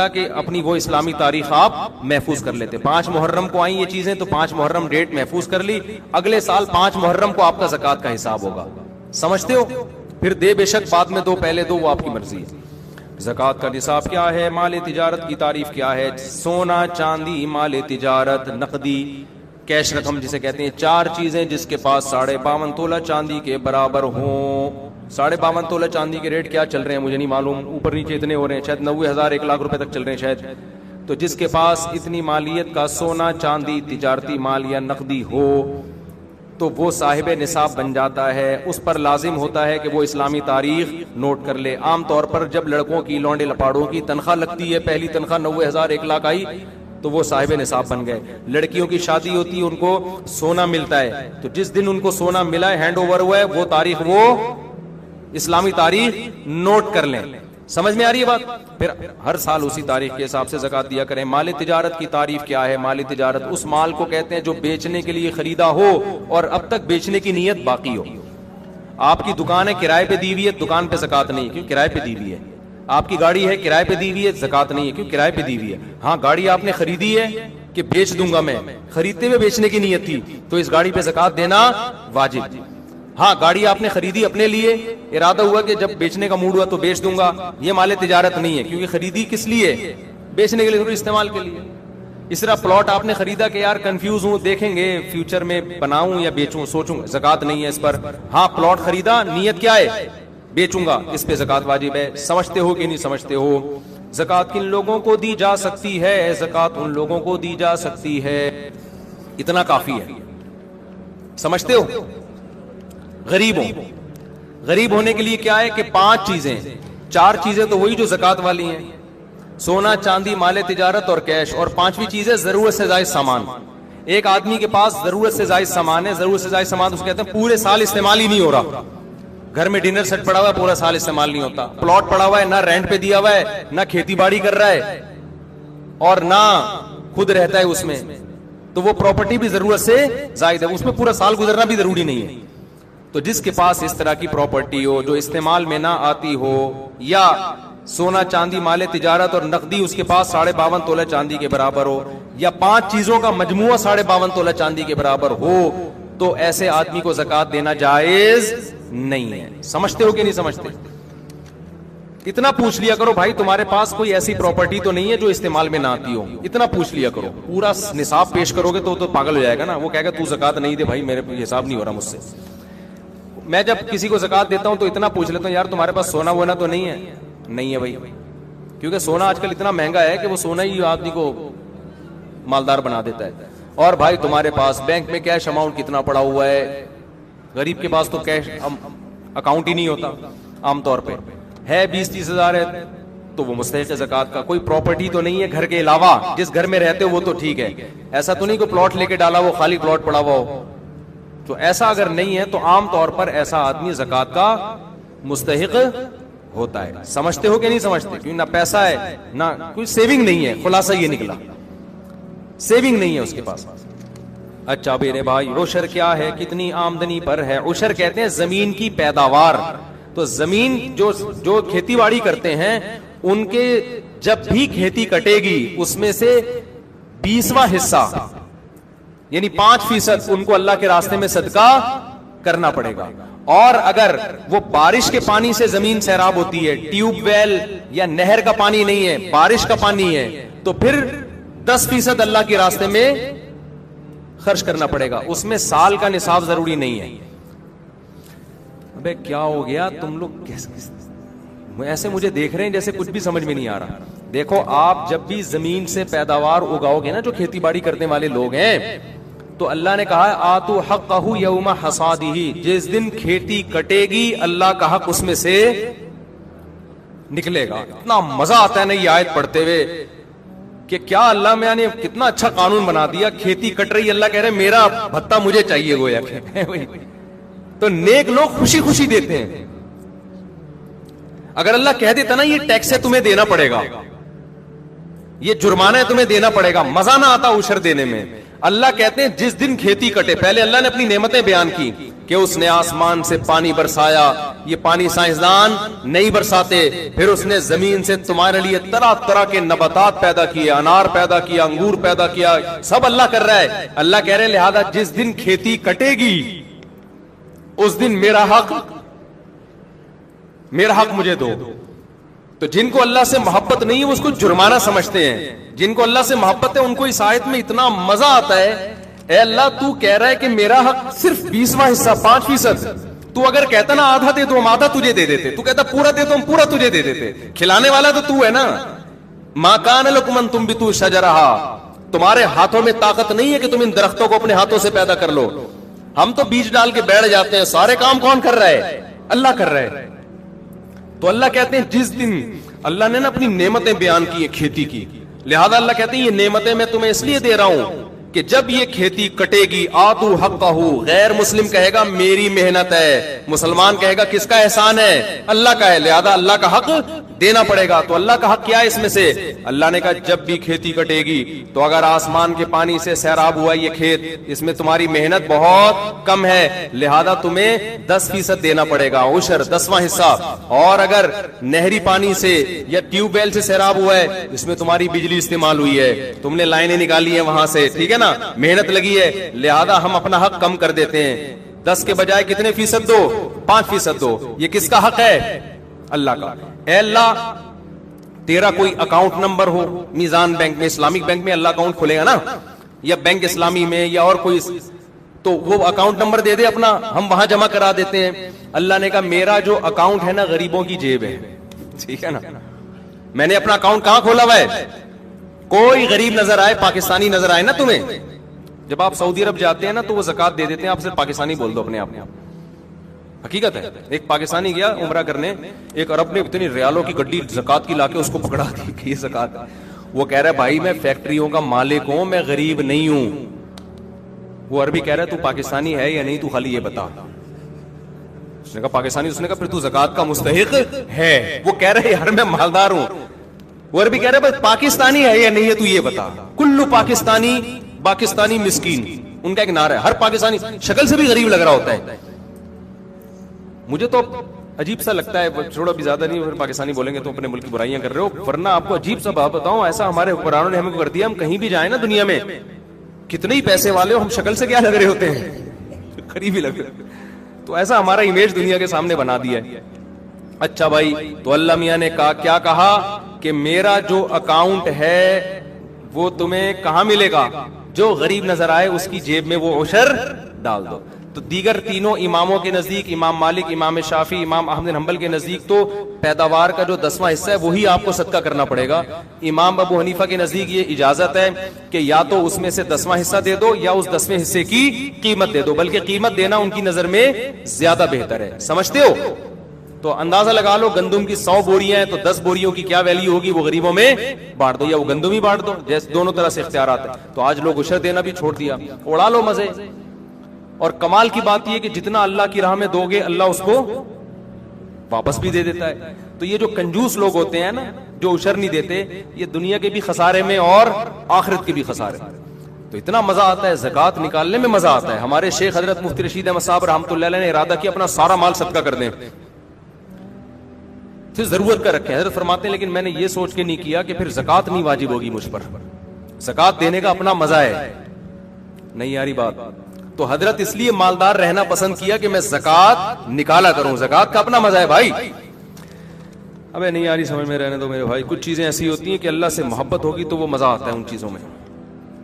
کہ اپنی وہ اسلامی تاریخ آپ محفوظ کر لیتے. 5 محرم کو آئیں یہ چیزیں تو 5 محرم ڈیٹ محفوظ کر لی, اگلے سال 5 محرم کو آپ کا زکوٰۃ کا حساب ہوگا. سمجھتے ہو؟ پھر دے بے شک بعد میں دو پہلے دو وہ آپ کی مرضی ہے. زکوٰۃ کا نصاب کیا ہے؟ مال تجارت کی تعریف کیا ہے؟ سونا چاندی, مال تجارت, نقدی, کیش رقم جسے کہتے ہیں. 4 چیزیں جس کے پاس 52.5 تولہ چاندی کے برابر ہوں. 52.5 تولہ چاندی کے ریٹ کیا چل رہے ہیں مجھے نہیں معلوم, اوپر نیچے اتنے ہو رہے ہیں, شاید 90,000 1 لاکھ روپے تک چل رہے ہیں شاید. تو جس کے پاس اتنی مالیت کا سونا چاندی تجارتی مال یا نقدی ہو تو وہ صاحب نصاب بن جاتا ہے. اس پر لازم ہوتا ہے کہ وہ اسلامی تاریخ نوٹ کر لے. عام طور پر جب لڑکوں کی لونڈے لپاڑوں کی تنخواہ لگتی ہے, پہلی تنخواہ 90,000 1 لاکھ آئی تو وہ صاحب نصاب بن گئے. لڑکیوں کی شادی ہوتی ہے, ان کو سونا ملتا ہے, تو جس دن ان کو سونا ملا ہے, ہینڈ اوور ہوا ہے, وہ تاریخ وہ اسلامی تاریخ نوٹ کر لیں. سمجھ میں آ رہی ہے بات؟ پھر ہر سال اسی تاریخ کے حساب سے زکوٰۃ دیا کریں. مال تجارت کی تعریف کیا ہے؟ مال تجارت اس مال کو کہتے ہیں جو بیچنے کے لیے خریدا ہو اور اب تک بیچنے کی نیت باقی ہو. آپ کی دکان ہے, کرائے پہ دی ہوئی ہے, دکان پہ زکوٰۃ نہیں کیوں کرائے پہ دی ہوئی ہے. آپ کی گاڑی ہے, کرائے پہ دی ہوئی ہے, زکوٰۃ نہیں ہے کیوں کرائے پہ دی ہوئی ہے. ہاں گاڑی آپ نے خریدی ہے کہ بیچ دوں گا میں, خریدتے ہوئے بیچنے کی نیت تھی تو اس گاڑی پہ زکوٰۃ دینا واجب. ہاں گاڑی آپ نے خریدی اپنے لیے, ارادہ ہوا کہ جب بیچنے کا موڈ ہوا تو بیچ دوں گا, یہ مال تجارت نہیں ہے کیونکہ خریدی کس لیے؟ بیچنے کے لیے, ضرور استعمال کے لیے. اس طرح پلاٹ آپ نے خریدا کہ یار کنفیوز ہوں, دیکھیں گے فیوچر میں بناؤں یا بیچوں, سوچوں, زکوٰۃ نہیں ہے اس پر. ہاں پلاٹ خریدا, نیت کیا ہے؟ بیچوں گا, اس پہ زکوٰۃ واجب ہے. سمجھتے ہو کہ نہیں سمجھتے ہو؟ زکوٰۃ کن لوگوں کو دی جا سکتی ہے؟ زکوٰۃ ان لوگوں کو دی جا سکتی ہے, اتنا کافی ہے. سمجھتے ہو؟ غریب ہوں, غریب ہونے کے لیے کیا ہے کہ 5 چیزیں, 4 چیزیں تو وہی جو زکوٰۃ والی ہیں, سونا چاندی مال تجارت اور کیش, اور 5ویں چیز ہے ضرورت سے زائد سامان. ایک آدمی کے پاس ضرورت سے زائد سامان ہے, ضرورت سے زائد سامان اس کہتے ہیں پورے سال استعمال ہی نہیں ہو رہا. گھر میں ڈنر سیٹ پڑا ہوا ہے, پورا سال استعمال نہیں ہوتا. پلاٹ پڑا ہوا ہے, نہ رینٹ پہ دیا ہوا ہے, نہ کھیتی باڑی کر رہا ہے اور نہ خود رہتا ہے اس میں, تو وہ پراپرٹی بھی ضرورت سے زائد ہے, اس میں پورا سال گزرنا بھی ضروری نہیں ہے. تو جس کے پاس اس طرح کی پراپرٹی ہو جو استعمال میں نہ آتی ہو, یا سونا چاندی مال تجارت اور نقدی اس کے پاس 52.5 تولہ چاندی کے برابر ہو, یا 5 چیزوں کا مجموعہ 52.5 تولہ چاندی کے برابر ہو, تو ایسے آدمی کو زکوٰۃ دینا جائز نہیں ہے. سمجھتے ہو کہ نہیں سمجھتے؟ اتنا پوچھ لیا کرو بھائی تمہارے پاس کوئی ایسی پراپرٹی تو نہیں ہے جو استعمال میں نہ آتی ہو, اتنا پوچھ لیا کرو. پورا نصاب پیش کرو گے تو پاگل ہو جائے گا نا, وہ کہے گا تو زکوٰۃ نہیں دے بھائی, میرے حساب نہیں ہو رہا مجھ سے. میں جب کسی کو زکوٰۃ دیتا ہوں تو اتنا پوچھ لیتا ہوں یار تمہارے پاس سونا وونا تو نہیں ہے؟ نہیں ہے بھائی, کیونکہ سونا آج کل اتنا مہنگا ہے کہ وہ سونا ہی آدمی کو مالدار بنا دیتا ہے. اور بھائی تمہارے پاس بینک میں کیش اماؤنٹ کتنا پڑا ہوا ہے؟ غریب کے پاس تو کیش اکاؤنٹ ہی نہیں ہوتا عام طور پہ, ہے 20-30 ہزار ہے تو وہ مستحق زکوٰۃ کا. کوئی پراپرٹی تو نہیں ہے گھر کے علاوہ, جس گھر میں رہتے ہو وہ تو ٹھیک ہے, ایسا تو نہیں کہ پلاٹ لے کے ڈالا وہ خالی پلاٹ پڑا ہوا ہو. تو ایسا اگر نہیں ہے تو عام طور پر ایسا آدمی زکوٰۃ کا مستحق ہوتا ہے. سمجھتے ہو کہ نہیں سمجھتے؟ کیونکہ نہ پیسہ ہے نہ کوئی سیونگ نہیں ہے, خلاصہ یہ نکلا سیونگ نہیں ہے اس کے پاس. اچھا میرے بھائی عشر کیا ہے؟ کتنی آمدنی پر ہے؟ عشر کہتے ہیں زمین کی پیداوار. تو زمین جو کھیتی باڑی کرتے ہیں ان کے جب بھی کھیتی کٹے گی اس میں سے 20واں حصہ یعنی 5% ان کو اللہ کے راستے میں صدقہ کرنا پڑے گا. اور اگر وہ بارش کے پانی سے زمین سیراب ہوتی ہے, ٹیوب ویل یا نہر کا پانی نہیں ہے, بارش کا پانی ہے, تو پھر 10% اللہ کے راستے میں خرچ کرنا پڑے گا. اس میں سال کا نصاب ضروری نہیں ہے. ابے کیا ہو گیا تم لوگ ایسے مجھے دیکھ رہے ہیں جیسے کچھ بھی سمجھ میں نہیں آ رہا. دیکھو آپ جب بھی زمین سے پیداوار اگاؤ گے نا, جو کھیتی باڑی کرنے والے لوگ ہیں, تو اللہ نے کہا آتو حقہ یوم حصادہ, جس دن کھیتی کٹے گی اللہ کا حق اس میں سے نکلے گا. اتنا مزہ آتا ہے نا یہ آیت پڑھتے ہوئے کہ کیا اللہ میاں نے کتنا اچھا قانون بنا دیا. کھیتی کٹ رہی, اللہ کہہ رہے میرا بھتہ مجھے چاہیے گویا. تو نیک لوگ خوشی خوشی دیتے ہیں. اگر اللہ کہہ دیتا نا یہ ٹیکس ہے تمہیں دینا پڑے گا, یہ جرمانہ ہے تمہیں دینا پڑے گا, مزہ نہ آتا عشر دینے میں. اللہ کہتے ہیں جس دن کھیتی کٹے, پہلے اللہ نے اپنی نعمتیں بیان کی, کہ اس نے آسمان سے پانی برسایا. یہ پانی سائنسدان نہیں برساتے. پھر اس نے زمین سے تمہارے لیے طرح طرح کے نباتات پیدا کیے, انار پیدا کیا, انگور پیدا کیا, سب اللہ کر رہا ہے. اللہ کہہ رہے ہیں لہذا جس دن کھیتی کٹے گی اس دن میرا حق مجھے دو. تو جن کو اللہ سے محبت نہیں ہے وہ اس کو جرمانہ سمجھتے ہیں, جن کو اللہ سے محبت ہے ان کو اس آیت میں اتنا مزہ آتا ہے. اے اللہ تو کہہ رہا ہے کہ میرا حق صرف 20واں حصہ 5%. تو اگر کہتا نا آدھا دے دو ہم آدھا تجھے دے دیتے, تو کہتا پورا دے دو ہم پورا تجھے دے دیتے. کھلانے والا تو ہے نا. ما کان لکم ان تنبتوا شجرہا, تمہارے ہاتھوں میں طاقت نہیں ہے کہ تم ان درختوں کو اپنے ہاتھوں سے پیدا کر لو. ہم تو بیج ڈال کے بیٹھ جاتے ہیں, سارے کام کون کر رہا ہے؟ اللہ کر رہا ہے. تو اللہ کہتے ہیں جس دن اللہ نے نا اپنی نعمتیں بیان کی ہیں کھیتی کی, لہذا اللہ کہتے ہیں یہ نعمتیں میں تمہیں اس لیے دے رہا ہوں کہ جب یہ کھیتی کٹے گی آتو حقہ, غیر مسلم کہے گا میری محنت ہے, مسلمان کہے گا کس کا احسان ہے؟ اللہ کا ہے, لہذا اللہ کا حق دینا پڑے گا. تو اللہ کا حق کیا ہے اس میں سے؟ اللہ نے کہا جب بھی کھیتی کٹے گی تو اگر آسمان کے پانی سے سیراب ہوا یہ کھیت, اس میں تمہاری محنت بہت کم ہے, لہذا تمہیں 10% دینا پڑے گا, عشر 10واں حصہ. اور اگر نہری پانی سے یا ٹیوب ویل سے سیراب ہوا ہے, اس میں تمہاری بجلی استعمال ہوئی ہے, تم نے لائنیں نکالی ہیں وہاں سے, ٹھیک ہے نا, محنت لگی ہے, لہذا ہم اپنا حق کم کر دیتے ہیں. 10 کے بجائے کتنے فیصد دو؟ 5% دو. یہ کس کا حق ہے؟ اللہ کا. اے اللہ تیرا کوئی اکاؤنٹ نمبر ہو میزان بینک میں, اسلامک بینک میں اللہ اکاؤنٹ کھولے گا نا, یا بینک اسلامی میں یا اور کوئی, تو وہ اکاؤنٹ نمبر دے دے اپنا, ہم وہاں جمع کرا دیتے ہیں. اللہ نے کہا میرا جو اکاؤنٹ ہے نا غریبوں کی جیب ہے, ٹھیک ہے نا. میں نے اپنا اکاؤنٹ کہاں کھولا ہوا ہے؟ کوئی غریب نظر آئے, پاکستانی نظر آئے نا تمہیں, جب آپ سعودی عرب جاتے ہیں نا تو وہ زکات دے دیتے ہیں, آپ صرف پاکستانی بول دو اپنے آپ میں. حقیقت ہے. ایک پاکستانی گیا عمرہ کرنے, ایک عرب نے اتنی ریالوں کی گڈی زکات کی لا کے اس کو پکڑا دی کہ یہ زکات ہے. وہ کہہ رہا ہے بھائی میں فیکٹریوں کا مالک ہوں, میں غریب نہیں ہوں. وہ عربی کہہ رہا ہے تو پاکستانی ہے یا نہیں, تو خالی یہ بتا. اس نے کہا پاکستانی, اس نے کہا پھر تو زکات کا مستحق ہے. وہ کہہ رہے یار میں مالدار ہوں. وہ عربی کہہ رہے پاکستانی ہے یا نہیں ہے تو یہ بتا. کلو پاکستانی مسکین, ان کا ایک نعرہ ہے. ہر پاکستانی شکل سے بھی غریب لگ رہا ہوتا ہے. مجھے تو عجیب سا لگتا ہے, چھوڑا بھی زیادہ نہیں, پھر پاکستانی بولیں گے تو اپنے ملک کی برائیاں کر رہے ہو, ورنہ آپ کو عجیب سا بات بتاؤں, ایسا ہمارے حکمرانوں نے ہمیں کر دیا, ہم کہیں بھی جائیں نا دنیا میں, کتنے ہی پیسے والے ہو, ہم شکل سے کیا لگ رہے ہوتے ہیں؟ قریب ہی لگ رہے. تو ایسا ہمارا امیج دنیا کے سامنے بنا دیا ہے. اچھا بھائی, تو اللہ میاں نے کہا, کیا کہا کہ میرا جو اکاؤنٹ ہے وہ تمہیں کہاں ملے گا؟ جو غریب نظر آئے اس کی جیب میں وہ عشر ڈال دو. تو دیگر تینوں اماموں کے نزدیک, امام مالک, امام شافعی, امام احمد بن حنبل کے نزدیک تو پیداوار کا جو 10واں حصہ ہے وہی آپ کو صدقہ کرنا پڑے گا. امام ابو حنیفہ کے نزدیک یہ اجازت ہے کہ یا تو اس میں سے 10واں حصہ دے دو یا اس 10ویں حصے کی قیمت دے دو, بلکہ قیمت دینا ان کی نظر میں زیادہ بہتر ہے. سمجھتے ہو؟ تو اندازہ لگا لو, گندم کی 100 بوریاں ہیں تو 10 بوریوں کی کیا ویلیو ہوگی, وہ غریبوں میں بانٹ دو یا وہ گندم ہی بانٹ دو, جیسے دونوں طرح سے اختیارات ہیں. تو آج لوگ عشر دینا بھی چھوڑ دیا, اڑا لو مزے. اور کمال کی بات یہ کہ جتنا اللہ کی راہ میں دو گے اللہ اس کو واپس بھی دے دیتا ہے. تو یہ جو کنجوس لوگ ہوتے ہیں نا جو عشر نہیں دیتے, یہ دنیا کے بھی خسارے میں اور آخرت کے بھی خسارے. تو اتنا مزہ آتا ہے زکات نکالنے میں, مزہ آتا ہے. ہمارے شیخ حضرت مفتی رشید احمد صاحب رحمۃ اللہ علیہ نے ارادہ کیا اپنا سارا مال صدقہ کر دیں, پھر ضرورت کا رکھے. حضرت فرماتے ہیں لیکن میں نے یہ سوچ کے نہیں کیا کہ پھر زکات نہیں واجب ہوگی مجھ پر, زکات دینے کا اپنا مزہ ہے. نہیں یاری بات. تو حضرت اس لیے مالدار رہنا پسند کیا کہ میں زکات نکالا کروں, زکات کا اپنا مزہ ہے بھائی. ابے نہیں یاری سمجھ میں رہنے دو میرے بھائی, کچھ چیزیں ایسی ہوتی ہیں کہ اللہ سے محبت ہوگی تو وہ مزہ آتا ہے ان چیزوں میں.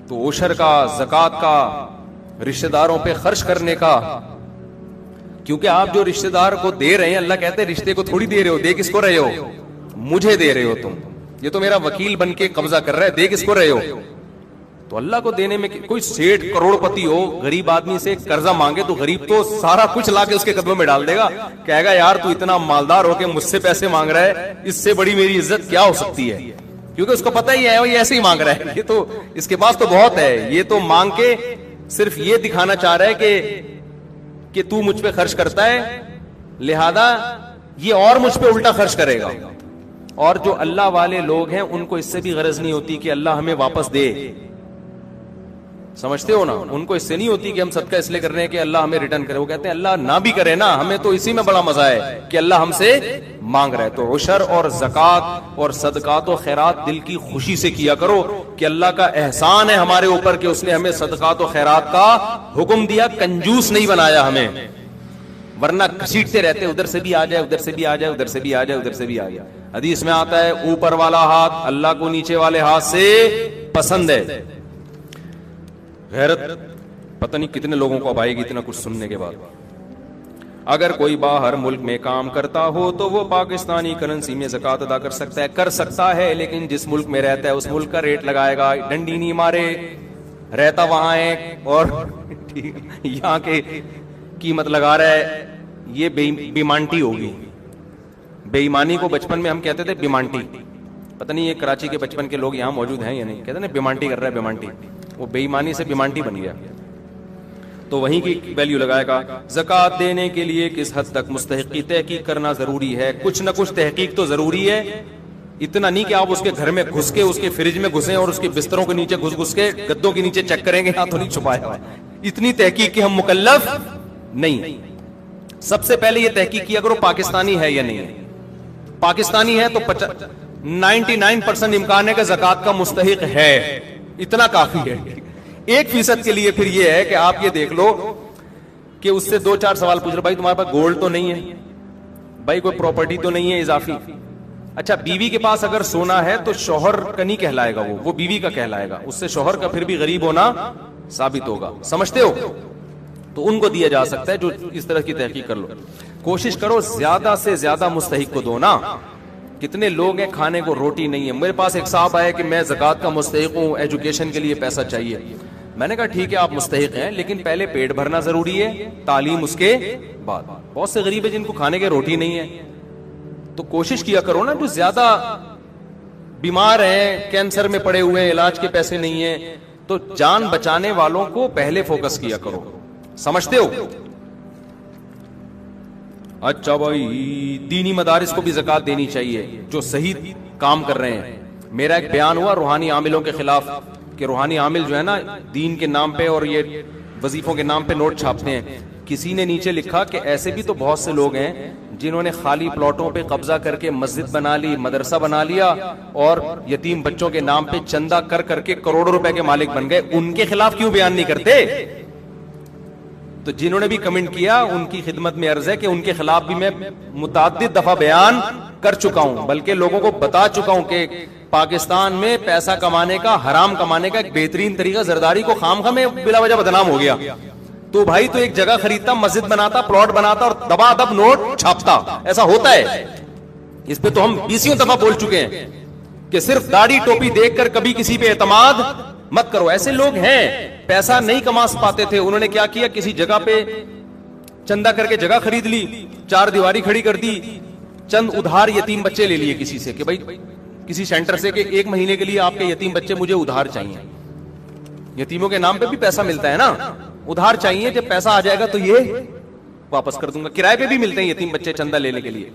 تو عشر کا, زکات کا, رشتہ داروں پہ خرچ کرنے کا, کیونکہ آپ جو رشتہ دار کو دے رہے ہیں, اللہ کہتے ہیں رشتے کو تھوڑی دے رہے ہو, دے کس کو رہے ہو؟ مجھے دے رہے ہو تم. یہ تو میرا وکیل بن کے قبضہ کر رہا ہے, دے کس کو رہے ہو؟ تو اللہ کو دینے میں کوئی سیٹھ کروڑ پتی ہو غریب آدمی سے قرضہ مانگے تو غریب تو سارا کچھ لا کے اس کے قدموں میں ڈال دے گا, کہے گا یار تو اتنا مالدار ہو کے مجھ سے پیسے مانگ رہا ہے, اس سے بڑی میری عزت کیا ہو سکتی ہے. کیونکہ اس کو پتہ ہی ہے یہ ایسے ہی مانگ رہا ہے, یہ تو اس کے پاس تو بہت ہے, یہ تو مانگ کے صرف یہ دکھانا چاہ رہا ہے کہ تو مجھ پہ خرچ کرتا ہے, لہذا یہ اور مجھ پہ الٹا خرچ کرے گا. اور جو اللہ والے لوگ ہیں ان کو اس سے بھی غرض نہیں ہوتی کہ اللہ ہمیں واپس دے. سمجھتے ہو نا؟ ان کو اس سے نہیں ہوتی کہ ہم صدقہ اس لیے کر رہے ہیں کہ اللہ ہمیں ریٹرن کرے، وہ کہتے ہیں اللہ نہ بھی کرے نا، ہمیں تو اسی میں بڑا مزہ ہے کہ اللہ ہم سے مانگ رہا ہے۔ تو عشر اور زکوٰۃ اور صدقات و خیرات دل کی خوشی سے کیا کرو کہ اللہ کا احسان ہے ہمارے اوپر کہ اس نے ہمیں صدقات و خیرات کا حکم دیا، کنجوس نہیں بنایا ہمیں، ورنہ گھسیٹتے رہتے ادھر سے بھی آ جائے، ادھر سے بھی آ جائے، ادھر سے بھی آ جائے، ادھر سے بھی آ جائے۔ حدیث میں آتا ہے اوپر والا ہاتھ اللہ کو نیچے والے ہاتھ سے پسند ہے۔ غیرت پتہ نہیں کتنے لوگوں کو اب آئے گی اتنا کچھ سننے کے بعد۔ اگر کوئی باہر ملک میں کام کرتا ہو تو وہ پاکستانی کرنسی میں زکوٰۃ ادا کر سکتا ہے؟ کر سکتا ہے، لیکن جس ملک میں رہتا ہے اس ملک کا ریٹ لگائے گا، ڈنڈی نہیں مارے، رہتا وہاں ہے اور یہاں کے قیمت لگا رہا ہے، یہ بیمانٹی ہوگی۔ بے ایمانی کو بچپن میں ہم کہتے تھے بیمانٹی، پتہ نہیں یہ کراچی کے بچپن کے لوگ یہاں موجود ہیں یا نہیں، کہتے ہیں بیمانٹی کر رہا ہے، بیمانٹی، وہ بے ایمانی سے بیمانٹی بن گیا، تو وہیں کی ویلیو لگائے گا۔ زکوٰۃ دینے کے لیے کس حد تک مستحق کی تحقیق کرنا ضروری ہے؟ کچھ نہ کچھ تحقیق تو ضروری ہے، اتنا نہیں کہ آپ اس کے گھر میں گھس کے اس کے فریج میں گھسیں اور اس کے بستروں کے نیچے گھس کے گدوں کے نیچے چیک کریں گے، ہاں تو نہیں چھپایا ہوا، اتنی تحقیق کے ہم مکلف نہیں۔ سب سے پہلے یہ تحقیق کیا کرو پاکستانی ہے یا نہیں ہے۔ پاکستانی ہے تو 99% امکان ہے کہ زکوٰۃ کا مستحق ہے، اتنا کافی ہے۔ 1% کے لیے پھر یہ ہے کہ آپ یہ دیکھ لو کہ اس سے 2-4 سوال پوچھ لو، بھائی تمہارے پاس گولڈ تو نہیں ہے، بھائی کوئی پراپرٹی تو نہیں ہے اضافی؟ اچھا بیوی کے پاس اگر سونا ہے تو شوہر کا نہیں کہلائے گا، وہ بیوی کا کہلائے گا، اس سے شوہر کا پھر بھی غریب ہونا ثابت ہوگا، سمجھتے ہو؟ تو ان کو دیا جا سکتا ہے جو اس طرح کی تحقیق کر لو۔ کوشش کرو زیادہ سے زیادہ مستحق کو دو نا۔ کتنے لوگ ہیں کھانے کو روٹی نہیں ہے۔ میرے پاس ایک صاحب آئے کہ میں زکوٰۃ کا مستحق ہوں، ایجوکیشن کے لیے پیسہ چاہیے۔ میں نے کہا ٹھیک ہے آپ مستحق ہیں، لیکن پہلے پیٹ بھرنا ضروری ہے، تعلیم اس کے بعد۔ بہت سے غریب ہیں جن کو کھانے کے روٹی نہیں ہے، تو کوشش کیا کرو نا، جو زیادہ بیمار ہیں، کینسر میں پڑے ہوئے ہیں، علاج کے پیسے نہیں ہیں، تو جان بچانے والوں کو پہلے فوکس کیا کرو، سمجھتے ہو؟ اچھا بھائی دینی مدارس کو بھی زکوٰۃ دینی چاہیے جو صحیح کام کر رہے ہیں۔ میرا ایک بیان ہوا روحانی عاملوں کے خلاف کہ روحانی عامل جو ہے نا دین کے نام پہ اور یہ وظیفوں کے نام پہ نوٹ چھاپتے ہیں۔ کسی نے نیچے لکھا کہ ایسے بھی تو بہت سے لوگ ہیں جنہوں نے خالی پلاٹوں پہ قبضہ کر کے مسجد بنا لی، مدرسہ بنا لیا اور یتیم بچوں کے نام پہ چندہ کر کر کے کروڑوں روپے کے مالک بن گئے، ان کے خلاف کیوں بیان نہیں کرتے؟ تو جنہوں نے بھی کمنٹ کیا ان کی خدمت میں عرض ہے کہ ان کے خلاف بھی میں متعدد دفعہ بیان کر چکا ہوں، بلکہ لوگوں کو بتا چکا ہوں کہ پاکستان میں پیسہ کمانے کا، حرام کمانے کا ایک بہترین طریقہ زرداری کو خام خواہ میں بلا وجہ بدنام ہو گیا۔ تو بھائی تو ایک جگہ خریدتا، مسجد بناتا، پلاٹ بناتا اور دبا دب نوٹ چھاپتا، ایسا ہوتا ہے۔ اس پہ تو ہم 20 دفعہ بول چکے ہیں کہ صرف داڑھی ٹوپی دیکھ کر کبھی کسی پہ اعتماد مت کرو۔ ایسے لوگ ہیں پیسہ نہیں کما پاتے تھے، انہوں نے کیا کیا، کسی جگہ پہ چندہ کر کے جگہ خرید لی، 4 دیواری کھڑی کر دی، چند ادھار یتیم بچے لے لیے کسی سے کہ بھائی کسی سینٹر سے کہ 1 مہینے کے لیے آپ کے یتیم بچے مجھے ادھار چاہیے۔ یتیموں کے نام پہ بھی پیسہ ملتا ہے نا، ادھار چاہیے، جب پیسہ آ جائے گا تو یہ واپس کر دوں گا۔ کرائے پہ بھی ملتے ہیں یتیم بچے چندہ لینے کے لیے۔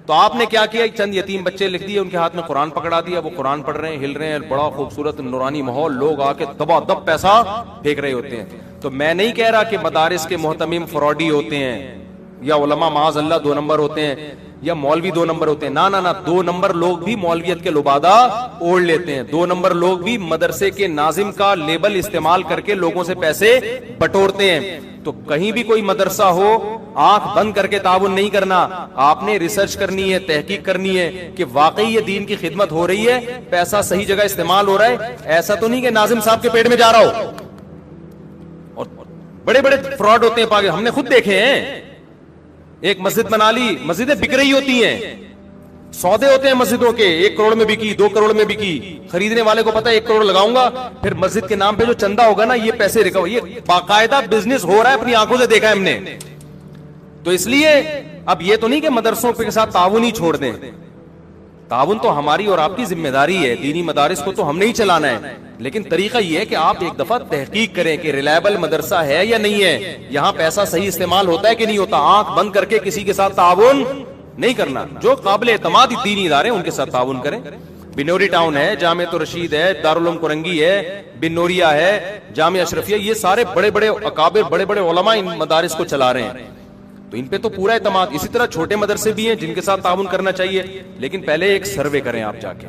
تو آپ نے کیا کیا، چند یتیم بچے لکھ دیے، ان کے ہاتھ میں قرآن پکڑا دیا، وہ قرآن پڑھ رہے ہیں، ہل رہے ہیں، بڑا خوبصورت نورانی ماحول، لوگ آ کے دبا دب پیسہ پھینک رہے ہوتے ہیں۔ تو میں نہیں کہہ رہا کہ مدارس کے محتمم فراڈی ہوتے ہیں یا علماء معاذ اللہ 2 نمبر ہوتے ہیں یا مولوی 2 نمبر ہوتے ہیں، نہ 2 نمبر لوگ بھی مولویت کے لبادہ اوڑھ لیتے ہیں، 2 نمبر لوگ بھی مدرسے کے ناظم کا لیبل استعمال کر کے لوگوں سے پیسے بٹورتے ہیں۔ تو کہیں بھی کوئی مدرسہ ہو آنکھ بند کر کے تعاون نہیں کرنا، آپ نے ریسرچ کرنی ہے، تحقیق کرنی ہے کہ واقعی یہ دین کی خدمت ہو رہی ہے، پیسہ صحیح جگہ استعمال ہو رہا ہے۔ ایسا تو نہیں کہ ناظم صاحب کے پیٹ میں جا رہا ہو۔ اور بڑے بڑے فراڈ ہوتے ہیں ہم نے خود دیکھے ہیں۔ ایک مسجد بنا لی، مسجدیں بک رہی ہوتی ہیں، سودے ہوتے ہیں مسجدوں کے، 1 کروڑ میں بکی، 2 کروڑ میں بکی، خریدنے والے کو پتا ہے 1 کروڑ لگاؤں گا، پھر مسجد کے نام پہ جو چندہ ہوگا نا یہ پیسے ریکور، یہ باقاعدہ بزنس ہو رہا ہے، اپنی آنکھوں سے دیکھا ہے ہم نے۔ تو اس لیے اب یہ تو نہیں کہ مدرسوں کے ساتھ تعاون ہی چھوڑ دیں، تعاون تو ہماری اور آپ کی ذمہ داری ہے، دینی مدارس کو تو ہم نہیں چلانا ہے، لیکن طریقہ یہ ہے کہ آپ ایک دفعہ تحقیق کریں کہ ریلائبل مدرسہ ہے یا نہیں ہے، یہاں پیسہ صحیح استعمال ہوتا ہے کہ نہیں ہوتا۔ آنکھ بند کر کے کسی کے ساتھ تعاون نہیں کرنا، جو قابل اعتماد دینی ادارے ان کے ساتھ تعاون کریں۔ بنوری ٹاؤن ہے, جامعۃ الرشید ہے, دارالعلوم کرنگی ہے, بنوریا ہے, جامعہ اشرفیہ, یہ سارے بڑے بڑے اکابر, بڑے بڑے علماء ان مدارس کو چلا رہے ہیں, تو ان پہ تو پورا اعتماد. اسی طرح چھوٹے مدرسے بھی ہیں جن کے ساتھ تعاون کرنا چاہیے, لیکن پہلے ایک سروے کریں آپ جا کے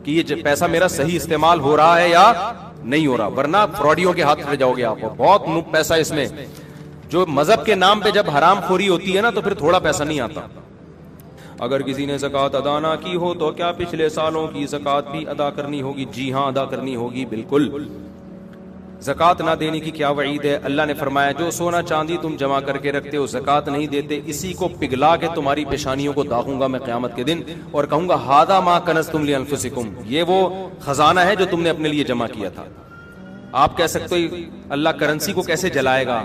کہ یہ پیسہ میرا صحیح استعمال ہو رہا ہے یا نہیں ہو رہا, ورنہ فراڈیوں کے ہاتھ رہ جاؤ گے آپ. بہت پیسہ اس میں, جو مذہب کے نام پہ جب حرام خوری ہوتی ہے نا تو پھر تھوڑا پیسہ نہیں آتا. اگر کسی نے زکوٰۃ ادا نہ کی ہو تو کیا پچھلے سالوں کی زکوٰۃ بھی ادا کرنی ہوگی؟ جی ہاں, ادا کرنی ہوگی بالکل. زکوٰۃ نہ دینے کی کیا وعید ہے؟ اللہ نے فرمایا جو سونا چاندی تم جمع کر کے رکھتے ہو, زکوٰۃ نہیں دیتے, اسی کو پگھلا کے تمہاری پیشانیوں کو داغوں گا میں قیامت کے دن, اور کہوں گا ھذا ما کنزتم لانفسکم, یہ وہ خزانہ ہے جو تم نے اپنے لیے جمع کیا تھا. آپ کہہ سکتے ہو اللہ کرنسی کو کیسے جلائے گا,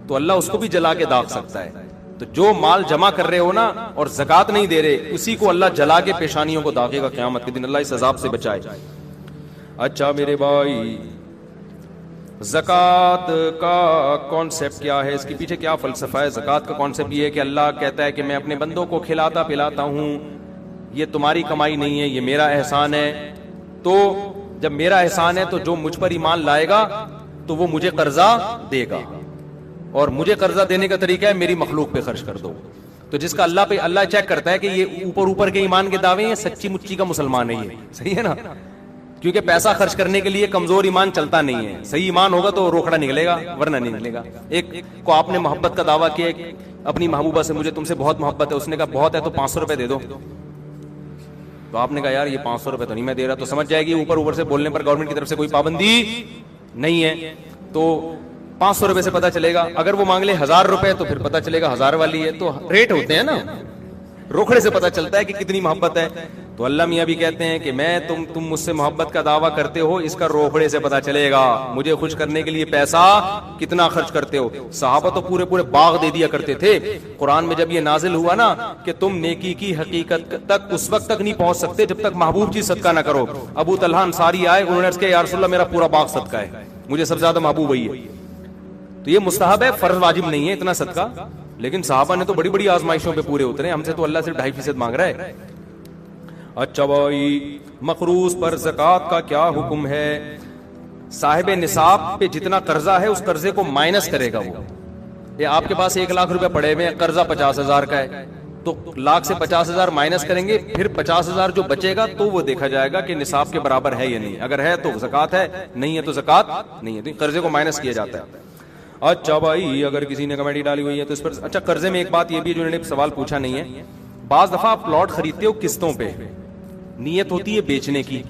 تو اللہ اس کو بھی جلا کے داغ سکتا ہے. تو جو مال جمع کر رہے ہو نا اور زکوٰۃ نہیں دے رہے, اسی کو اللہ جلا کے پیشانیوں کو داغے گا قیامت کے دن. اللہ اس عذاب سے بچائے. اچھا میرے بھائی, زکوٰۃ کا کانسیپٹ کیا ہے, اس کے پیچھے کیا فلسفہ ہے؟ زکوٰۃ کا کانسیپٹ یہ ہے کہ اللہ کہتا ہے کہ میں اپنے بندوں کو کھلاتا پلاتا ہوں, یہ تمہاری کمائی نہیں ہے, یہ میرا احسان ہے. تو جب میرا احسان ہے تو جو مجھ پر ایمان لائے گا تو وہ مجھے قرضہ دے گا, اور مجھے قرضہ دینے کا طریقہ ہے میری مخلوق پہ خرچ کر دو. تو جس کا اللہ پہ, اللہ چیک کرتا ہے کہ یہ اوپر کے ایمان کے دعوے ہیں, سچی مچی کا مسلمان ہے یہ, صحیح ہے نا, کیونکہ پیسہ خرچ کرنے کے لیے کمزور ایمان چلتا نہیں ہے. صحیح ایمان ہوگا تو روکڑا نکلے گا, ورنہ نہیں نکلے گا. ایک کو آپ نے محبت کا دعویٰ کیا اپنی محبوبہ سے, مجھے تم سے بہت محبت ہے, اس نے کہا بہت ہے تو 500 روپے دے دو. تو آپ نے کہا یار یہ 500 روپے تو نہیں میں دے رہا, تو سمجھ جائے گی اوپر سے بولنے پر گورنمنٹ کی طرف سے کوئی پابندی نہیں ہے. تو 500 روپے سے پتا چلے گا, اگر وہ مانگ لے 1000 روپے تو پھر پتا چلے گا 1000 والی ہے. تو ریٹ ہوتے ہیں نا, روکھڑے سے پتا چلتا ہے کہ کتنی محبت ہے. تو اللہ میاں بھی کہتے ہیں کہ میں تم مجھ سے محبت کا دعویٰ کرتے ہو, اس کا روکھڑے سے پتا چلے گا مجھے خوش کرنے کے لیے پیسہ کتنا خرچ کرتے ہو. صحابہ تو پورے پورے باغ دے دیا کرتے تھے. قرآن میں جب یہ نازل ہوا نا کہ تم نیکی کی حقیقت تک اس وقت تک نہیں پہنچ سکتے جب تک محبوب چیز صدقہ نہ کرو. ابو طلحہ انصاری آئے, انہوں نے عرض کیا یا رسول اللہ میرا پورا باغ صدقہ ہے, مجھے سب سے زیادہ محبوب وہی ہے. تو یہ مستحب ہے, فرض واجب نہیں ہے اتنا صدقہ, لیکن صحابہ نے تو بڑی بڑی آزمائشوں پہ پورے اترے, ہم سے تو اللہ صرف 2.5% مانگ رہا ہے. اچھا بھائی, مقروض پر زکوٰۃ کا کیا حکم ہے؟ صاحب نصاب پہ جتنا قرضہ ہے اس قرضے کو مائنس کرے گا. وہ یہ آپ کے پاس 1 لاکھ روپے پڑے ہوئے ہیں, قرضہ 50,000 کا ہے, تو لاکھ سے 50,000 مائنس کریں گے, پھر 50,000 جو بچے گا تو وہ دیکھا جائے گا کہ نصاب کے برابر ہے یا نہیں. اگر ہے تو زکوٰۃ ہے, نہیں ہے تو زکوٰۃ نہیں ہے. تو قرضے کو مائنس کیا جاتا ہے. اچھا بھائی, اگر کسی نے کمیٹی ڈالی ہوئی ہے تو اس پر, اچھا قرضے میں ایک بات یہ بھی ہے جو انہوں نے سوال پوچھا نہیں ہے, بعض دفعہ آپ پلاٹ خریدتے ہو قسطوں پہ, نیت ہوتی ہے بیچنے کی,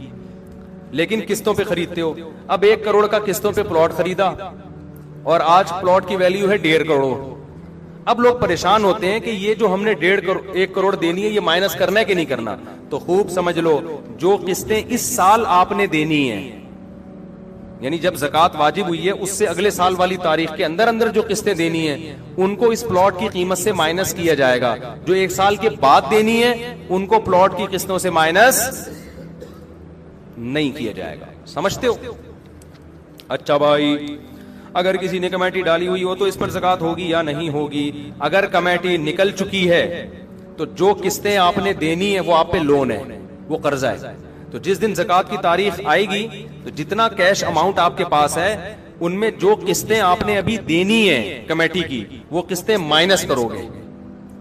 لیکن قسطوں پہ خریدتے ہو. اب 1 کروڑ کا قسطوں پہ پلاٹ خریدا اور آج پلاٹ کی ویلیو ہے 1.5 کروڑ. اب لوگ پریشان ہوتے ہیں کہ یہ جو ہم نے 1 کروڑ دینی ہے یہ مائنس کرنا ہے کہ نہیں کرنا. تو خوب سمجھ لو, جو قسطیں اس سال آپ نے دینی ہیں, یعنی جب زکوٰۃ واجب ہوئی ہے اس سے اگلے سال والی تاریخ کے اندر اندر جو قسطیں دینی ہیں ان کو اس پلاٹ کی قیمت سے مائنس کیا جائے گا. جو 1 سال کے بعد دینی ہے ان کو پلاٹ کی قسطوں سے مائنس نہیں کیا جائے گا. سمجھتے ہو؟ اچھا بھائی, اگر کسی نے کمیٹی ڈالی ہوئی ہو تو اس پر زکوٰۃ ہوگی یا نہیں ہوگی؟ اگر کمیٹی نکل چکی ہے تو جو قسطیں آپ نے دینی ہے وہ آپ پہ لون ہے, وہ قرضہ ہے. تو جس دن زکوٰۃ کی تاریخ آئے گی تو جتنا کیش اماؤنٹ آپ کے پاس ہے ان میں جو قسطیں آپ نے ابھی دینی ہیں کمیٹی کی وہ قسطیں مائنس کرو گے.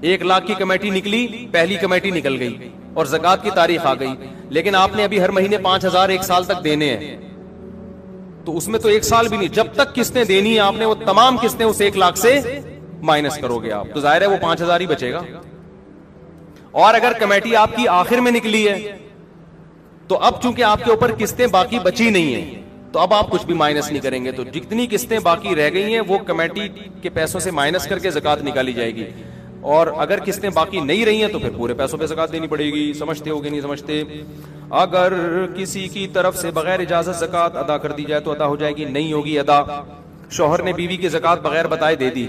1 لاکھ کی کمیٹی نکلی, پہلی کمیٹی نکل گئی اور زکوٰۃ کی تاریخ آ گئی, لیکن آپ نے ابھی ہر مہینے 5,000 1 سال تک دینے ہیں, تو اس میں تو 1 سال بھی نہیں, جب تک قسطیں دینی ہیں آپ نے وہ تمام قسطیں اس 1 لاکھ سے مائنس کرو گے آپ, تو ظاہر ہے وہ 5,000 ہی بچے گا. اور اگر کمیٹی آپ کی آخر میں نکلی ہے تو اب چونکہ آپ کے اوپر قسطیں باقی بچی نہیں ہیں تو اب آپ کچھ بھی مائنس نہیں کریں گے. تو جتنی قسطیں باقی رہ گئی ہیں وہ کمیٹی کے پیسوں سے مائنس کر کے زکوٰۃ نکالی جائے گی, اور اگر قسطیں باقی نہیں رہی ہیں تو پھر پورے پیسوں پہ زکوٰۃ دینی پڑے گی. سمجھتے ہو کہ نہیں سمجھتے؟ اگر کسی کی طرف سے بغیر اجازت زکوٰۃ ادا کر دی جائے تو ادا ہو جائے گی؟ نہیں ہوگی ادا. شوہر نے بیوی کی زکوٰۃ بغیر بتائے دے دی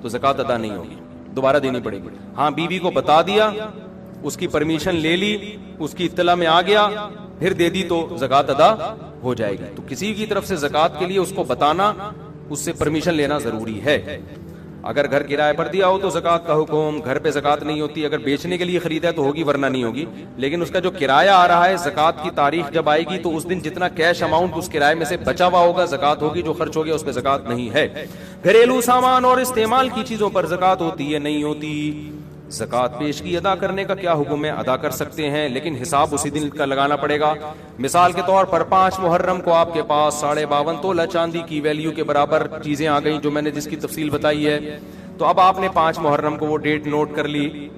تو زکوٰۃ ادا نہیں ہوگی, دوبارہ دینی پڑے گی. ہاں, بیوی کو بتا دیا, اس کی پرمیشن لے لی, اس کی اطلاع میں آ گیا, پھر دے دی تو زکوٰۃ ادا ہو جائے گی. تو کسی کی طرف سے زکوٰۃ کے لیے اس کو بتانا, اس سے پرمیشن لینا ضروری ہے. اگر گھر کرائے پر دیا ہو تو زکات کا حکم، گھر پہ زکات نہیں ہوتی، اگر بیچنے کے لیے خریدا ہے تو ہوگی ورنہ نہیں ہوگی، لیکن اس کا جو کرایہ آ رہا ہے زکات کی تاریخ جب آئے گی تو اس دن جتنا کیش اماؤنٹ اس کرائے میں سے بچا ہوا ہوگا زکات ہوگی، جو خرچ ہو گیا اس پہ زکات نہیں ہے۔ گھریلو سامان اور استعمال کی چیزوں پر زکات ہوتی ہے نہیں ہوتی؟ زکات پیشگی ادا کرنے کا کیا حکم ہے؟ ادا کر سکتے ہیں لیکن حساب اسی دن کا لگانا پڑے گا۔ مثال کے طور پر 5 محرم کو آپ کے پاس 52.5 تولہ چاندی کی ویلیو کے برابر چیزیں آ گئیں جو میں نے جس کی تفصیل بتائی ہے، تو اب آپ نے 5 محرم کو وہ ڈیٹ نوٹ کر لی،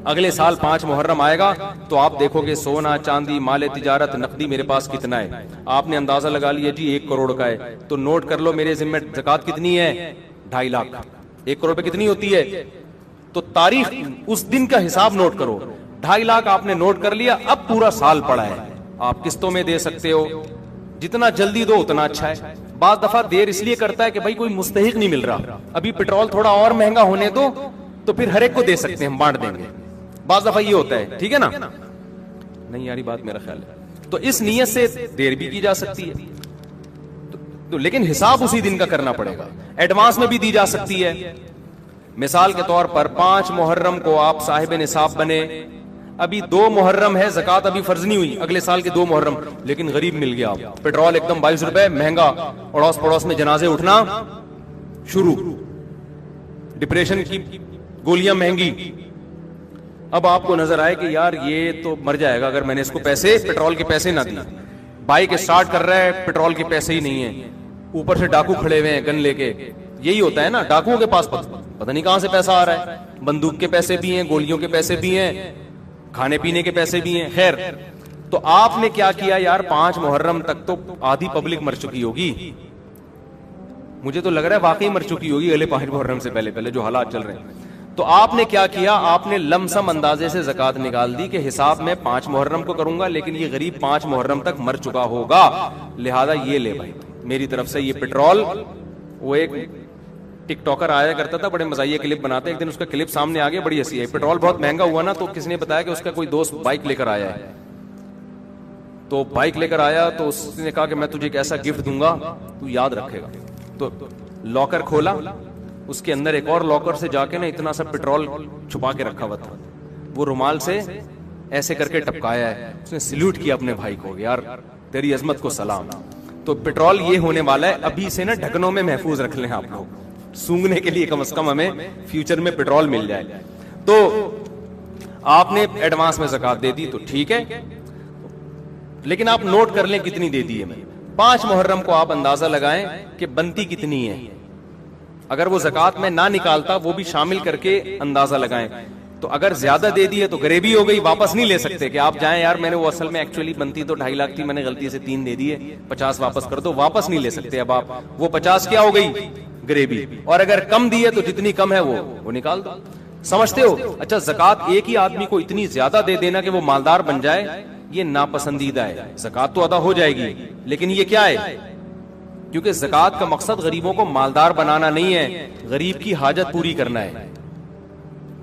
اگلے سال 5 محرم آئے گا تو آپ دیکھو گے سونا چاندی مال تجارت نقدی میرے پاس کتنا ہے، آپ نے اندازہ لگا لیا جی 1 کروڑ کا ہے، تو نوٹ کر لو میرے ذمہ زکات کتنی ہے؟ 2.5 لاکھ۔ 1 کروڑ پہ کتنی ہوتی ہے؟ تو تاریخ اس دن کا حساب نوٹ کرو، 2.5 لاکھ آپ نے نوٹ کر لیا، اب پورا سال پڑا ہے، آپ قسطوں میں دے سکتے ہو، جتنا جلدی دو اتنا اچھا ہے۔ بعض دفعہ دیر اس لیے کرتا ہے کہ بھائی کوئی مستحق نہیں مل رہا، ابھی پیٹرول تھوڑا اور مہنگا ہونے دو تو پھر ہر ایک کو دے سکتے ہیں، ہم بانٹ دیں گے، بعض دفعہ یہ ہوتا ہے، ٹھیک ہے نا؟ نہیں یاری بات میرا خیال ہے، تو اس نیت سے دیر بھی کی جا سکتی ہے تو لیکن حساب اسی دن کا کرنا پڑے گا، ایڈوانس میں بھی دی جا سکتی ہے۔ مثال کے طور پر 5 محرم کو آپ صاحب نصاب بنے، ابھی 2 محرم ہے، زکات ابھی فرض نہیں ہوئی، اگلے سال کے 2 محرم، لیکن غریب مل گیا، پیٹرول ایک دم 22 روپے مہنگا، اڑوس پڑوس میں جنازے اٹھنا شروع، ڈپریشن کی گولیاں مہنگی، اب آپ کو نظر آئے کہ یار یہ تو مر جائے گا اگر میں نے اس کو پیسے پیٹرول کے پیسے نہ دیے، بائک اسٹارٹ کر رہا ہے پیٹرول کے پیسے ہی نہیں ہیں، اوپر سے ڈاکو کھڑے ہوئے ہیں گن لے کے، یہی ہوتا ہے نا، ڈاکوؤں کے پاس پتہ نہیں کہاں سے پیسہ آ رہا ہے، بندوق کے پیسے بھی ہیں، گولیوں کے پیسے بھی ہیں، کھانے پینے کے پیسے بھی ہیں، خیر تو آپ نے کیا کیا یار 5 محرم تک تو آدھی پبلک مر چکی ہوگی، مجھے تو لگ رہا ہے واقعی مر چکی ہوگی اگلے 5 محرم سے پہلے جو حالات چل رہے ہیں، تو آپ نے کیا کیا، آپ نے لم سم اندازے سے زکات نکال دی کہ حساب میں 5 محرم کو کروں گا لیکن یہ غریب 5 محرم تک مر چکا ہوگا، لہذا یہ لے بھائی میری طرف سے یہ پیٹرول۔ وہ ایک ٹک ٹاکر آیا کرتا تھا، بڑے مزاحیہ کلپ بناتے، ایک دن اس کا کلپ سامنے آ گیا، بڑی ہنسی ہے، پیٹرول بہت مہنگا ہوا نا تو کسی نے بتایا کہ اس کا کوئی دوست بائک لے کر آیا ہے، تو بائک لے کر آیا تو اس نے کہا کہ میں تجھے ایک ایسا گفٹ دوں گا تو یاد رکھے گا، تو لاکر کھولا، اس کے اندر ایک اور لاکر سے جا کے نا اتنا سا پیٹرول چھپا کے رکھا ہوا تھا، وہ رومال سے ایسے کر کے ٹپکایا ہے، اس نے سلیوٹ کیا اپنے بھائی کو، یار تیری عظمت کو سلام۔ تو پیٹرول یہ ہونے والا ہے، ابھی سے نا ڈھکنوں میں محفوظ رکھ لیں آپ لوگ، سونگنے کے لیے کم از کم ہمیں فیوچر میں پیٹرول مل جائے۔ تو آپ نے ایڈوانس میں زکات دے دی تو ٹھیک ہے، لیکن آپ نوٹ کر لیں کتنی دے دی ہے میں، 5 محرم کو آپ اندازہ لگائیں کہ بنتی کتنی ہے، اگر وہ زکات میں نہ نکالتا وہ بھی شامل کر کے اندازہ لگائیں، تو اگر زیادہ دے دی ہے تو غریبی ہو گئی، واپس نہیں لے سکتے کہ آپ جائیں یار میں نے وہ اصل میں ایکچولی بنتی تو 2.5 لاکھ تھی، میں نے غلطی سے 3 دے دیے، 50 واپس کر دو، واپس نہیں لے سکتے، اب آپ وہ 50 کیا ہو گئی غریبی، اور اگر کم دی ہے تو جتنی کم ہے وہ نکال دو، سمجھتے ہو؟ اچھا زکات ایک ہی آدمی کو اتنی زیادہ دے دینا کہ وہ مالدار بن جائے یہ ناپسندیدہ ہے، زکات تو ادا ہو جائے گی لیکن یہ کیا ہے، کیونکہ زکات کا مقصد غریبوں کو مالدار بنانا نہیں ہے، غریب کی حاجت پوری کرنا ہے۔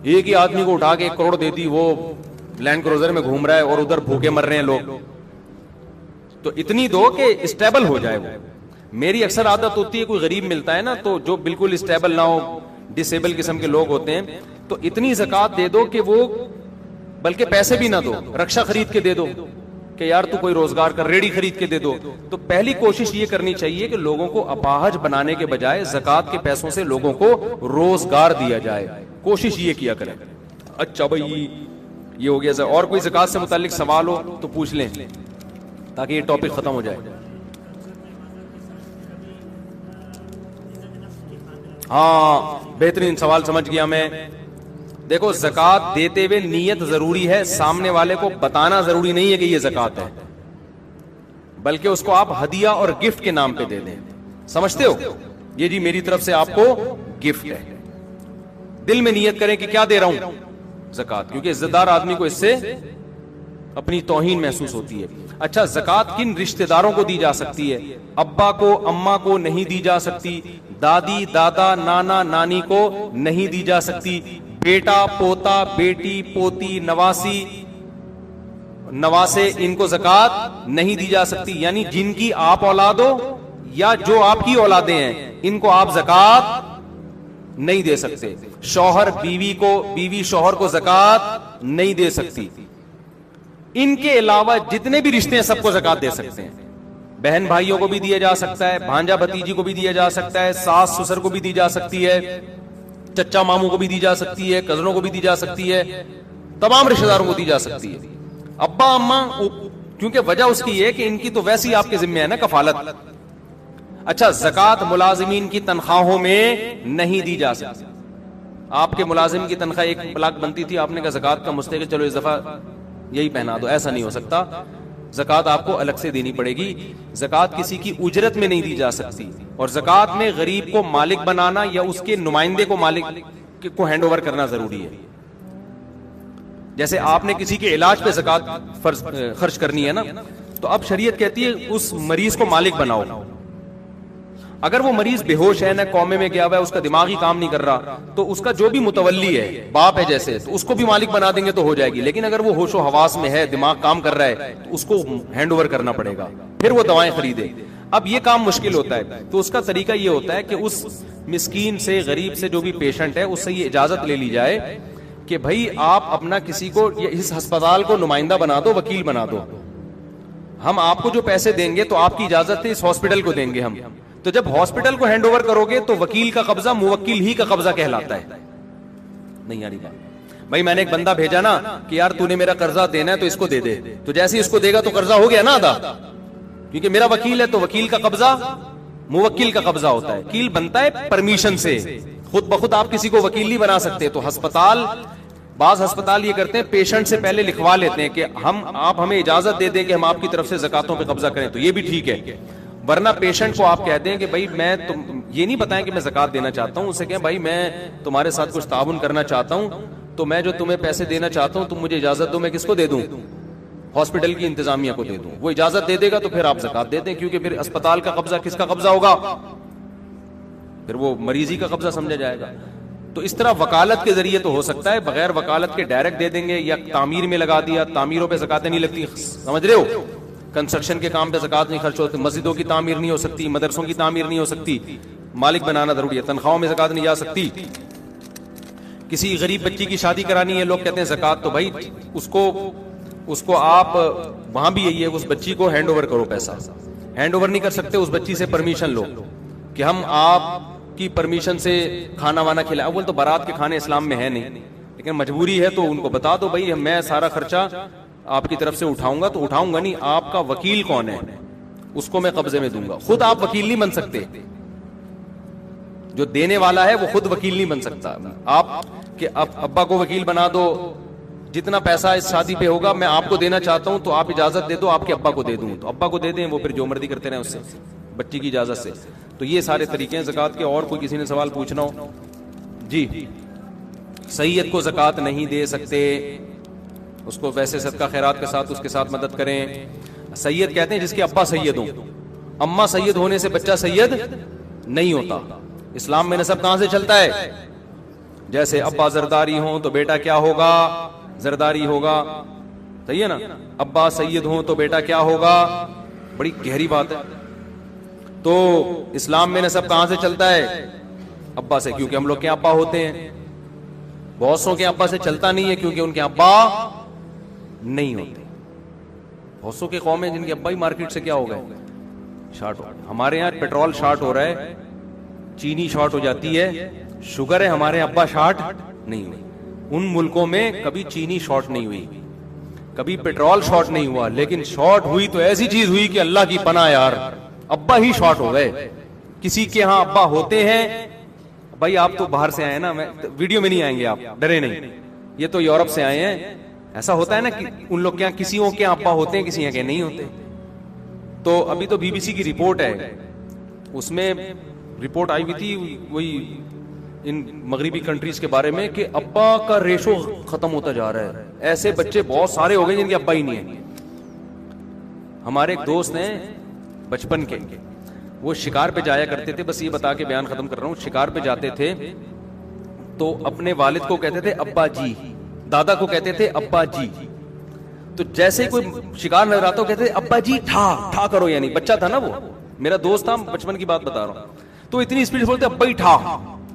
ایک ہی آدمی کو اٹھا کے 1 کروڑ دے دی، وہ لینڈ کروزر میں گھوم رہا ہے اور ادھر بھوکے مر رہے ہیں لوگ، تو اتنی دو کہ اسٹیبل ہو جائے وہ۔ میری اکثر عادت ہوتی ہے کوئی غریب ملتا ہے نا تو جو بالکل اسٹیبل نہ ہو، ڈسیبل قسم کے لوگ ہوتے ہیں، تو اتنی زکات دے دو کہ وہ بلکہ پیسے بھی نہ دو، رکشا خرید کے دے دو کہ یار تو کوئی روزگار کر، ریڑی خرید کے دے دو۔ تو پہلی کوشش یہ کرنی چاہیے کہ لوگوں کو اپاہج بنانے کے بجائے زکات کے پیسوں سے لوگوں کو روزگار دیا جائے، کوشش یہ کیا کریں۔ اچھا بھائی یہ ہو گیا، اور کوئی زکات سے متعلق سوال ہو تو پوچھ لیں تاکہ یہ ٹاپک ختم ہو جائے۔ ہاں بہترین سوال، سمجھ گیا میں۔ دیکھو زکات دیتے ہوئے نیت ضروری ہے، سامنے والے کو بتانا ضروری نہیں ہے کہ یہ زکات ہے، بلکہ اس کو آپ ہدیہ اور گفٹ کے نام پہ دے دیں، سمجھتے ہو؟ یہ جی میری طرف سے آپ کو گفٹ ہے، دل میں نیت کریں کہ کیا دے رہا ہوں، زکات، کیونکہ عزت دار آدمی کو اس سے اپنی توہین محسوس ہوتی ہے۔ اچھا زکات کن رشتہ داروں کو دی جا سکتی ہے؟ ابا کو اماں کو نہیں دی جا سکتی، دادی دادا نانا نانی کو نہیں دی جا سکتی، بیٹا پوتا بیٹی پوتی نواسی نواسے ان کو زکات نہیں دی جا سکتی، یعنی جن کی آپ اولاد ہو یا جو آپ کی اولادیں ہیں ان کو آپ زکات نہیں دے سکتے. شوہر بیوی کو, بیوی شوہر کو زکات نہیں دے سکتی. ان کے علاوہ جتنے بھی رشتے ہیں سب کو زکات دے سکتے ہیں. بہن بھائیوں کو بھی دیا جا سکتا ہے, بھانجا بھتیجی کو بھی دیا جا سکتا ہے, ساس سسر کو بھی دی جا سکتی ہے, چچا ماموں کو بھی دی جا سکتی ہے, کزنوں کو بھی دی جا سکتی ہے, تمام رشتہ داروں کو دی جا سکتی ہے. ابا اماں, کیونکہ وجہ اس کی ہے کہ ان کی تو ویسے ہی آپ کے ذمہ ہے نا کفالت. اچھا, زکات ملازمین کی تنخواہوں میں نہیں دی جا سکتی. آپ کے ملازم کی تنخواہ 1 لاکھ بنتی تھی, آپ نے کہا زکات کا مستحق چلو اس دفعہ یہی پہنا دو, ایسا نہیں ہو سکتا. زکات آپ کو الگ سے دینی پڑے گی. زکات کسی کی اجرت میں نہیں دی جا سکتی. اور زکات میں غریب کو مالک بنانا یا اس کے نمائندے کو مالک کو ہینڈ اوور کرنا ضروری ہے. جیسے آپ نے کسی کے علاج پہ زکات خرچ کرنی ہے نا, تو اب شریعت کہتی ہے اس مریض کو مالک بناؤ. اگر وہ مریض بے ہوش ہے, نہ کومے میں گیا ہوا ہے, اس کا دماغ ہی کام نہیں کر رہا, تو اس کا جو بھی متولی ہے, باپ ہے جیسے, تو اس کو بھی مالک بنا دیں گے تو ہو جائے گی. لیکن اگر وہ ہوش و حواس میں ہے, دماغ کام کر رہا ہے, تو اس کو ہینڈ اوور کرنا پڑے گا, پھر وہ دوائیں خریدے. اب یہ کام مشکل ہوتا ہے, تو اس کا طریقہ یہ ہوتا ہے کہ اس مسکین سے, غریب سے, جو بھی پیشنٹ ہے, اس سے یہ اجازت لے لی جائے کہ بھائی آپ اپنا کسی کو اس ہسپتال کو نمائندہ بنا دو, وکیل بنا دو. ہم آپ کو جو پیسے دیں گے تو آپ کی اجازت ہے اس ہاسپٹل کو دیں گے ہم. تو جب ہاسپٹل کو ہینڈ اوور کرو گے تو وکیل کا قبضہ موکل ہی کا قبضہ کہلاتا ہے. نہیں آ رہی بات بھائی, میں نے ایک بندہ بھیجا نا کہ یار تو نے میرا قرضہ دینا ہے تو اس کو دے دے, تو جیسے اس کو دے گا تو قرضہ ہو گیا نا ادا, کیونکہ میرا وکیل ہے, تو وکیل کا قبضہ موکل کا قبضہ ہوتا ہے. وکیل بنتا ہے پرمیشن سے, خود بخود آپ کسی کو وکیل نہیں بنا سکتے. تو ہسپتال, بعض ہسپتال یہ کرتے ہیں پیشنٹ سے پہلے لکھوا لیتے ہیں کہ آپ ہمیں اجازت دے دیں کہ ہم آپ کی طرف سے زکاتوں پہ قبضہ کریں, تو یہ بھی ٹھیک ہے. ورنہ پیشنٹ کو آپ کہتے ہیں کہ بھائی میں یہ نہیں بتائیں کہ میں زکات دینا چاہتا ہوں, اسے کہیں بھائی میں تمہارے ساتھ کچھ تعاون کرنا چاہتا ہوں, تو میں جو تمہیں پیسے دینا چاہتا ہوں تم مجھے اجازت دو, میں کس کو دے دوں؟ ہاسپٹل کی انتظامیہ کو دے دوں. وہ اجازت دے دے گا تو پھر آپ زکات دے دیں, کیونکہ پھر اسپتال کا قبضہ کس کا قبضہ ہوگا؟ پھر وہ مریضی کا قبضہ سمجھا جائے گا. تو اس طرح وکالت کے ذریعے تو ہو سکتا ہے, بغیر وکالت کے ڈائریکٹ دے دیں گے, یا تعمیر میں لگا دیا, تعمیروں پہ زکاتیں نہیں لگتی, سمجھ رہے ہو؟ کنسٹرکشن کے کام پہ زکات نہیں خرچ ہوتی, مسجدوں کی تعمیر نہیں ہو سکتی, مدرسوں کی تعمیر نہیں ہو سکتی, مالک بنانا ضروری ہے. تنخواہوں میں زکات نہیں جا سکتی. کسی غریب بچی کی شادی کرانی ہے, لوگ کہتے ہیں زکات, تو بھائی اس کو آپ وہاں بھی یہی ہے, اس بچی کو ہینڈ اوور کرو پیسہ. ہینڈ اوور نہیں کر سکتے, اس بچی سے پرمیشن لو کہ ہم آپ کی پرمیشن سے کھانا وانا کھلائیں. اول تو بارات کے کھانے اسلام میں ہے نہیں, لیکن مجبوری ہے تو ان کو بتا دو بھائی میں سارا خرچہ آپ کی طرف سے اٹھاؤں گا. تو اٹھاؤں گا نہیں, آپ کا وکیل کون ہے اس کو میں قبضے میں دوں گا. خود آپ وکیل نہیں بن سکتے, جو دینے والا ہے وہ خود وکیل نہیں بن سکتا. آپ کہ ابا کو وکیل بنا دو, جتنا پیسہ اس شادی پہ ہوگا میں آپ کو دینا چاہتا ہوں تو آپ اجازت دے دو آپ کے ابا کو دے دوں, تو ابا کو دے دیں, وہ پھر جو مرضی کرتے رہیں اس سے بچی کی اجازت سے. تو یہ سارے طریقے ہیں زکات کے. اور کوئی کسی نے سوال پوچھنا ہو؟ جی. سید کو زکات نہیں دے سکتے, اس کو ویسے صدقہ خیرات کے ساتھ اس کے ساتھ مدد کریں. سید کہتے ہیں جس کے ابا سید ہوں. اما سید ہونے سے بچہ سید نہیں ہوتا. اسلام میں نسب کہاں سے چلتا ہے؟ جیسے ابا زرداری ہوں تو بیٹا کیا ہوگا؟ زرداری ہوگا. صحیح ہے نا؟ ابا سید ہوں تو بیٹا کیا ہوگا؟ بڑی گہری بات ہے. تو اسلام میں نسب کہاں سے چلتا ہے؟ ابا سے, کیونکہ ہم لوگ کے ابا ہوتے ہیں. بہت سو کے ابا سے چلتا نہیں ہے کیونکہ ان کے ابا نہیں ہوتے. بہت سو کے قوم ہیں جن کے ابا ہی مارکیٹ سے کیا ہو گئے, شارٹ ہو. ہمارے یہاں پیٹرول شارٹ ہو رہا ہے, چینی شارٹ ہو جاتی ہے, شوگر ہے, ہمارے ابا شارٹ نہیں ہوئی. ان ملکوں میں کبھی چینی شارٹ نہیں ہوئی, کبھی پیٹرول شارٹ نہیں ہوا, لیکن شارٹ ہوئی تو ایسی چیز ہوئی کہ اللہ کی پناہ یار, ابا ہی شارٹ ہو گئے. کسی کے ہاں ابا ہوتے ہیں. بھائی آپ تو باہر سے آئے نا, ویڈیو میں نہیں آئیں گے, آپ ڈرے نہیں, یہ تو یورپ سے آئے ہیں. ایسا ہوتا ہے نا کہ ان لوگ کے کسی کے ابا ہوتے ہیں, کسی کے نہیں ہوتے. تو ابھی تو BBC کی رپورٹ ہے, اس میں رپورٹ آئی ہوئی تھی وہی ان مغربی کنٹریز کے بارے میں کہ ابا کا ریشو ختم ہوتا جا رہا ہے. ایسے بچے بہت سارے ہو گئے جن کے ابا ہی نہیں ہیں. ہمارے ایک دوست ہیں بچپن کے, وہ شکار پہ جایا کرتے تھے, بس یہ بتا کے بیان ختم کر رہا ہوں. شکار پہ جاتے تھے تو اپنے والد کو کہتے تھے ابا جی, دادا کو کہتے تھے ابا جی. تو جیسے کوئی شکار نظر آتا کہتے تھے ابا جی ٹھا کرو, یعنی بچہ تھا نا وہ, میرا دوست تھا, بچپن کی بات بتا رہا ہوں. تو اتنی اسپیڈ سے بولتے ابا ہی ٹھا,